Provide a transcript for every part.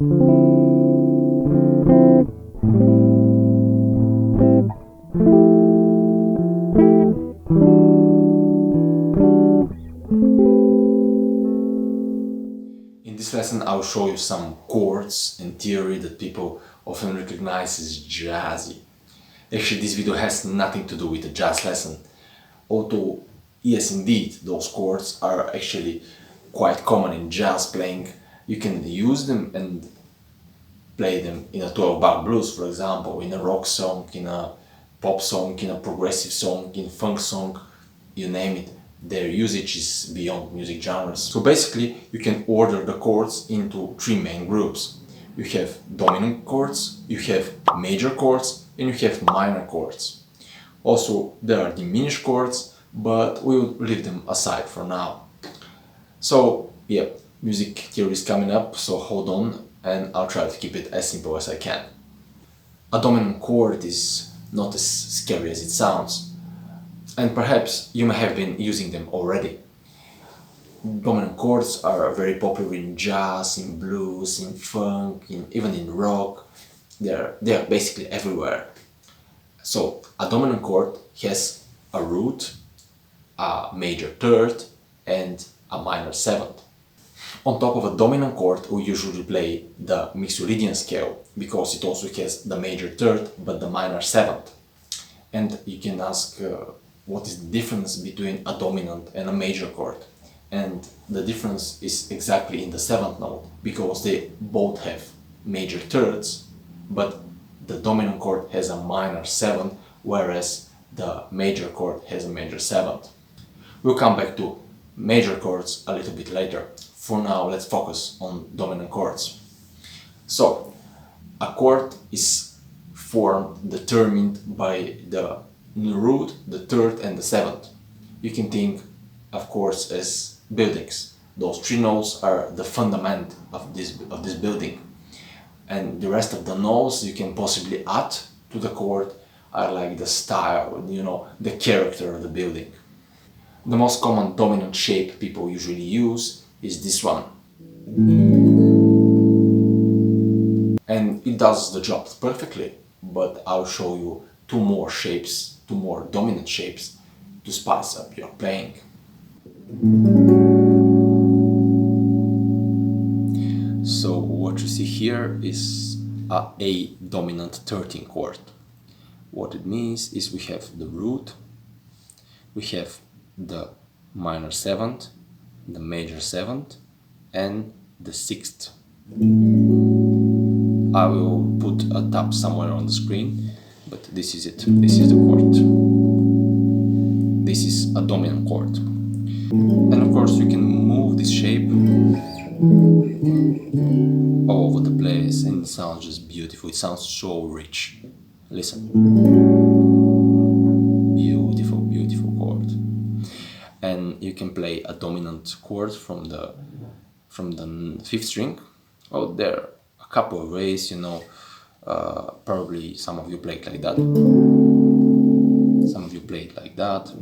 In this lesson I will show you some chords and theory that people often recognize as jazzy. Actually, this video has nothing to do with a jazz lesson, although yes, indeed, those chords are actually quite common in jazz playing. You can use them and play them in a 12-bar blues, for example, in a rock song, in a pop song, in a progressive song, in funk song, you name it. Their usage is beyond music genres. So basically, you can order the chords into three main groups. You have dominant chords, you have major chords, and you have minor chords. Also, there are diminished chords, but we will leave them aside for now. So, yeah, music theory is coming up, so hold on, and I'll try to keep it as simple as I can. A dominant chord is not as scary as it sounds, and perhaps you may have been using them already. Dominant chords are very popular in jazz, in blues, in funk, even in rock. They're basically everywhere. So a dominant chord has a root, a major third, and a minor seventh. On top of a dominant chord, we usually play the Mixolydian scale, because it also has the major third but the minor seventh. And you can ask what is the difference between a dominant and a major chord? And the difference is exactly in the seventh note, because they both have major thirds, but the dominant chord has a minor seventh, whereas the major chord has a major seventh. We'll come back to major chords a little bit later. For now, let's focus on dominant chords. So, a chord is determined by the root, the third and the seventh. You can think of chords as buildings. Those three notes are the fundament of this building. And the rest of the notes you can possibly add to the chord are like the style, the character of the building. The most common dominant shape people usually use is this one. And it does the job perfectly, but I'll show you two more dominant shapes to spice up your playing. So what you see here is a dominant 13 chord. What it means is we have the root, we have the minor seventh, the major seventh, and the sixth. I will put a tab somewhere on the screen, but this is it. This is the chord. This is a dominant chord. And of course you can move this shape all over the place, and it sounds just beautiful. It sounds so rich. Listen. Beautiful, beautiful chord. And you can play a dominant chord from the fifth string. Oh, there are a couple of ways, probably some of you play it like that. Some of you play it like that.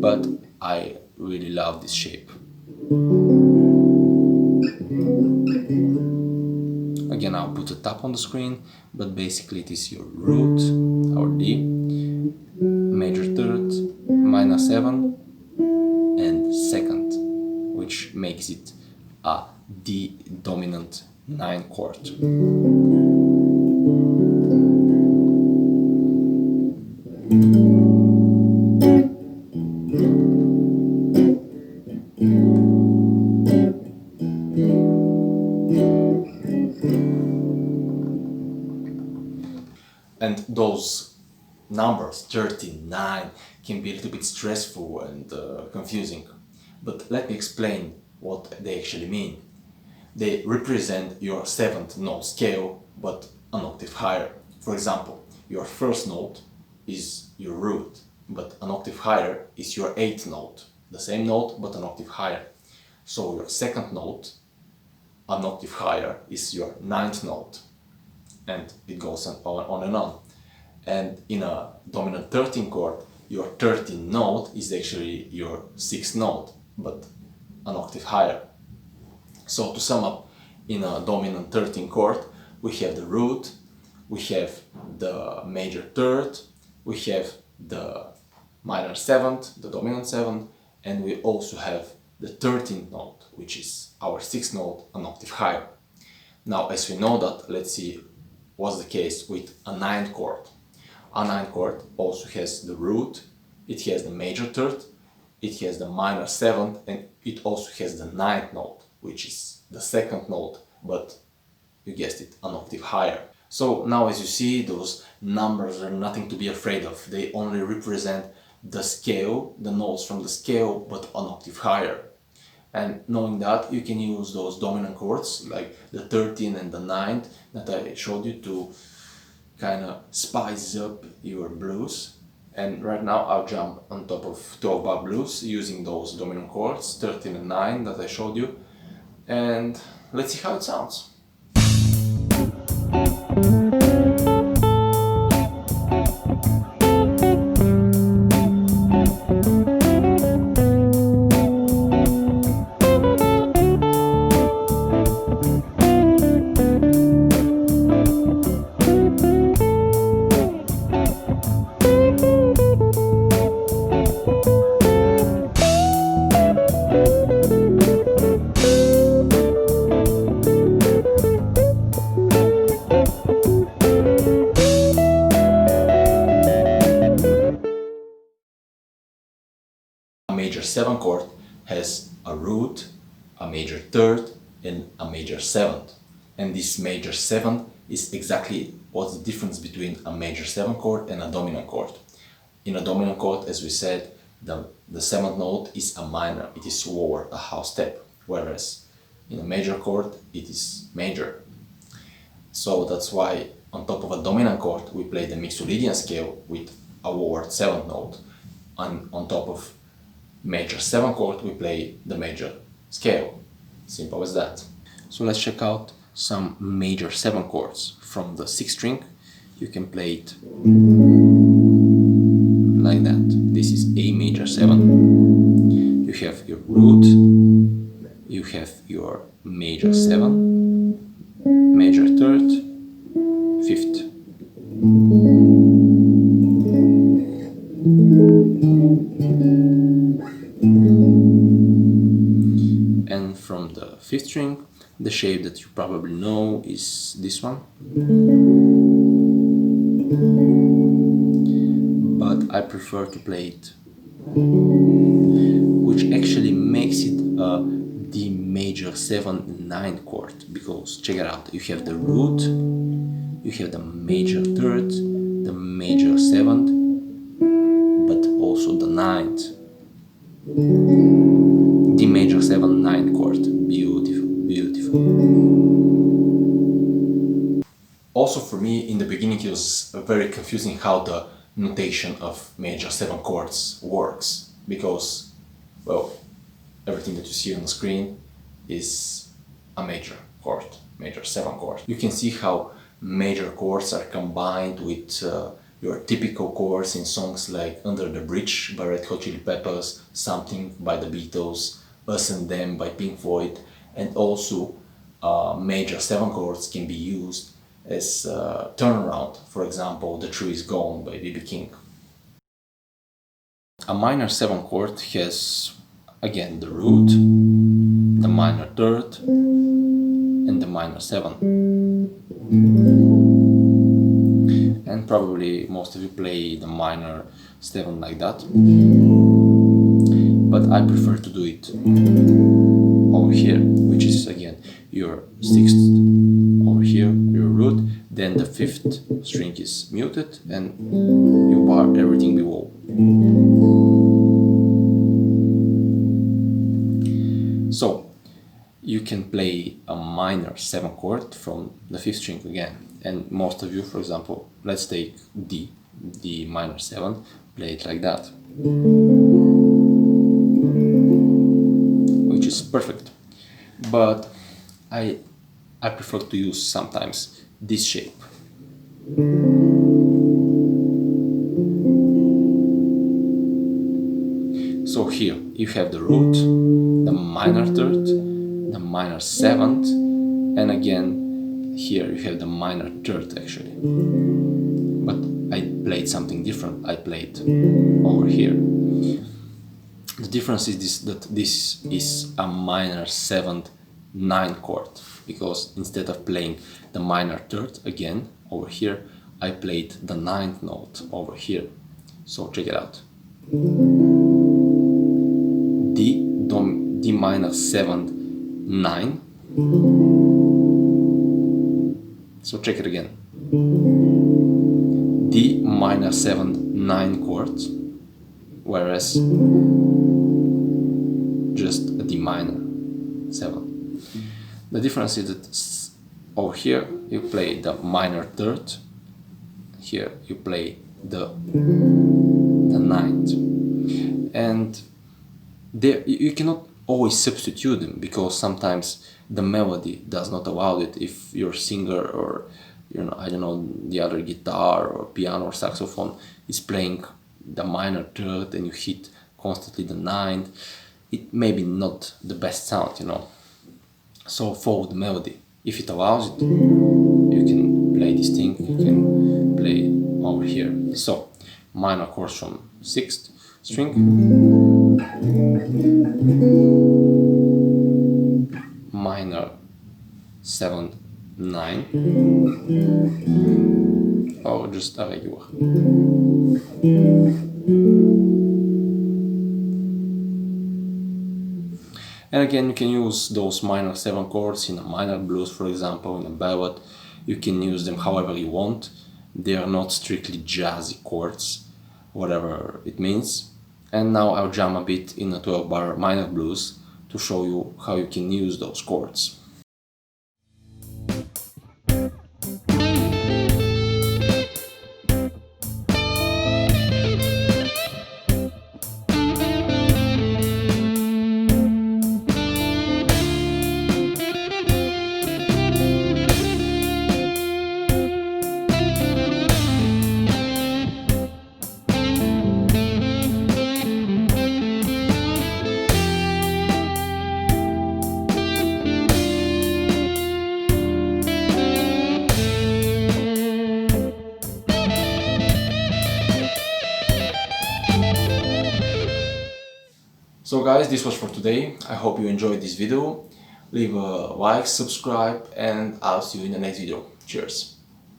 But I really love this shape. Again, I'll put a tap on the screen, but basically it is your root, our D, major third, minor 7, and second, which makes it a D dominant 9 chord. And those numbers, 39, can be a little bit stressful and confusing. But let me explain what they actually mean. They represent your 7th note scale, but an octave higher. For example, your first note is your root, but an octave higher is your 8th note. The same note, but an octave higher. So your second note, an octave higher, is your 9th note. And it goes on and on. And in a dominant 13 chord, your 13th note is actually your 6th note, but an octave higher. So to sum up, in a dominant 13 chord, we have the root, we have the major third, we have the minor 7th, the dominant 7th, and we also have the 13th note, which is our 6th note, an octave higher. Now, as we know that, let's see what's the case with a 9th chord. A 9th chord also has the root, it has the major third, it has the minor 7th, and it also has the 9th note, which is the 2nd note, but you guessed it, an octave higher. So now, as you see, those numbers are nothing to be afraid of. They only represent the scale, the notes from the scale, but an octave higher. And knowing that, you can use those dominant chords like the 13 and the 9th that I showed you to kind of spice up your blues. And right now I'll jump on top of 12-bar blues using those dominant chords, 13 and 9 that I showed you. And let's see how it sounds. A major 7 chord has a root, a major third, and a major 7th. And this major 7 is exactly what's the difference between a major 7 chord and a dominant chord. In a dominant chord, as we said, the 7th note is a minor, it is lower, a half step, whereas in a major chord it is major. So that's why on top of a dominant chord we play the Mixolydian scale with a lowered 7th note, and on top of major 7 chord we play the major scale. Simple as that. So let's check out some major 7 chords from the 6th string. You can play it like that. This is A major 7. You have your root, you have your major 7, major third, 5th. And from the 5th string, the shape that you probably know is this one. But I prefer to play it, which actually makes it a D major 7/9 chord, because check it out, you have the root, you have the major third, the major 7th, but also the 9th. D major 7/9 chord. Beautiful, beautiful. Also for me, in the beginning it was very confusing how the notation of major 7 chords works, because, well, everything that you see on the screen is a major chord, major 7 chord. You can see how major chords are combined with your typical chords in songs like Under the Bridge by Red Hot Chili Peppers, Something by the Beatles, Us and Them by Pink Floyd, and also major 7 chords can be used as turnaround. For example, The True Is Gone by B.B. King. A minor 7 chord has, again, the root, the minor third, and the minor 7. And probably most of you play the minor 7 like that, but I prefer to do it over here, which is again your 6th over here, your root, then the 5th string is muted and you bar everything below. So you can play a minor 7 chord from the 5th string again, and most of you, for example, let's take D minor 7, play it like that, which is perfect, but I prefer to use sometimes this shape. So here you have the root, the minor third, the minor 7th, And again, here you have the minor third actually. But I played something different. I played over here. The difference is that this is a minor 7th 9 chord, because instead of playing the minor third again over here, I played the 9th note over here. So check it out. D minor 7th 9. So check it again. D minor 7th 9 chord, whereas just a D minor 7. The difference is that over here you play the minor third, here you play the 9th, and there you cannot always substitute them, because sometimes the melody does not allow it. If your singer, or I don't know, the other guitar or piano or saxophone is playing the minor third and you hit constantly the 9th, it may be not the best sound, So follow the melody. If it allows it, you can play this thing, you can play over here. So, minor chords from 6th string, minor 7th 9, or just a regular. And again, you can use those minor 7 chords in a minor blues, for example, in a ballad. You can use them however you want. They are not strictly jazzy chords, whatever it means. And now I'll jam a bit in a 12-bar minor blues to show you how you can use those chords. So guys, this was for today. I hope you enjoyed this video. Leave a like, subscribe, and I'll see you in the next video. Cheers!